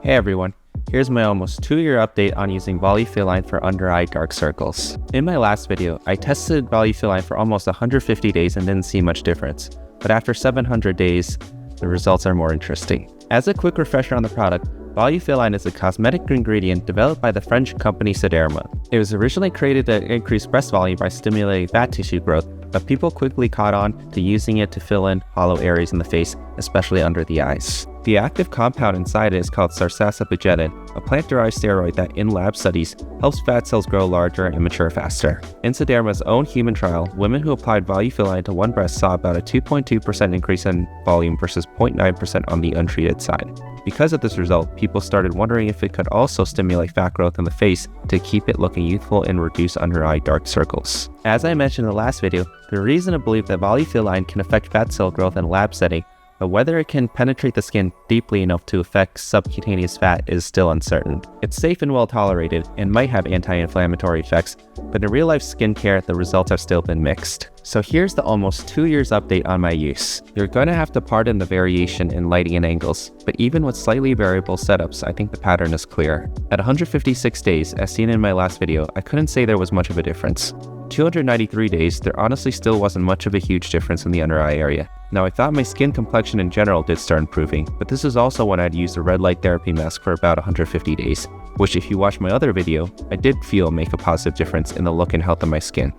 Hey everyone, here's my almost 2-year update on using Volufiline for under-eye dark circles. In my last video, I tested Volufiline for almost 150 days and didn't see much difference, but after 700 days, the results are more interesting. As a quick refresher on the product, Volufiline is a cosmetic ingredient developed by the French company Sederma. It was originally created to increase breast volume by stimulating fat tissue growth, but people quickly caught on to using it to fill in hollow areas in the face, especially under the eyes. The active compound inside it is called sarsaparaginin, a plant-derived steroid that, in lab studies, helps fat cells grow larger and mature faster. In Sederma's own human trial, women who applied Volufiline to one breast saw about a 2.2% increase in volume versus 0.9% on the untreated side. Because of this result, people started wondering if it could also stimulate fat growth in the face to keep it looking youthful and reduce under-eye dark circles. As I mentioned in the last video, the reason to believe that Volufiline can affect fat cell growth in a lab setting, but whether it can penetrate the skin deeply enough to affect subcutaneous fat is still uncertain. It's safe and well tolerated and might have anti-inflammatory effects, but in real-life skincare, the results have still been mixed. So here's the almost 2 years update on my use. You're going to have to pardon the variation in lighting and angles, but even with slightly variable setups, I think the pattern is clear. At 156 days, as seen in my last video, I couldn't say there was much of a difference. 293 days, there honestly still wasn't much of a huge difference in the under-eye area. Now, I thought my skin complexion in general did start improving, but this is also when I'd used a red light therapy mask for about 150 days, which if you watch my other video, I did feel make a positive difference in the look and health of my skin.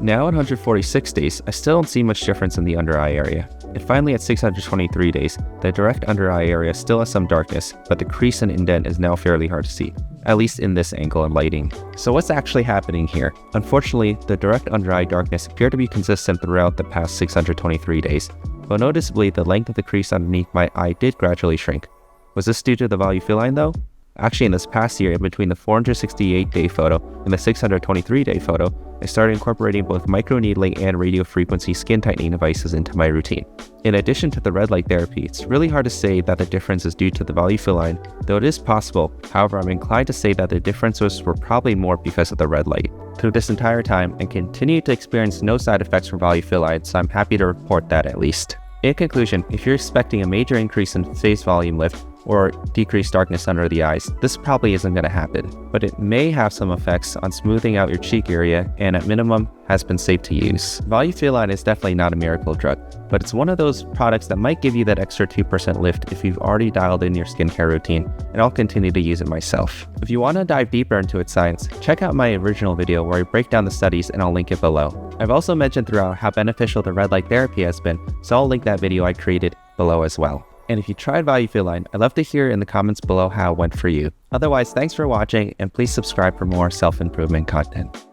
Now at 146 days, I still don't see much difference in the under-eye area. And finally at 623 days, the direct under-eye area still has some darkness, but the crease and indent is now fairly hard to see, at least in this angle and lighting. So what's actually happening here? Unfortunately, the direct under-eye darkness appeared to be consistent throughout the past 623 days, but noticeably the length of the crease underneath my eye did gradually shrink. Was this due to the Volufiline though? Actually, in this past year, in between the 468-day photo and the 623-day photo, I started incorporating both microneedling and radiofrequency skin tightening devices into my routine. In addition to the red light therapy, it's really hard to say that the difference is due to the Volufiline, though it is possible. However, I'm inclined to say that the differences were probably more because of the red light. Through this entire time, I continue to experience no side effects from Volufiline, so I'm happy to report that at least. In conclusion, if you're expecting a major increase in face volume lift, or decreased darkness under the eyes, this probably isn't going to happen, but it may have some effects on smoothing out your cheek area and at minimum has been safe to use. Volufiline is definitely not a miracle drug, but it's one of those products that might give you that extra 2% lift if you've already dialed in your skincare routine, and I'll continue to use it myself. If you want to dive deeper into its science, check out my original video where I break down the studies and I'll link it below. I've also mentioned throughout how beneficial the red light therapy has been, so I'll link that video I created below as well. And if you tried Volufiline, I'd love to hear in the comments below how it went for you. Otherwise, thanks for watching and please subscribe for more self-improvement content.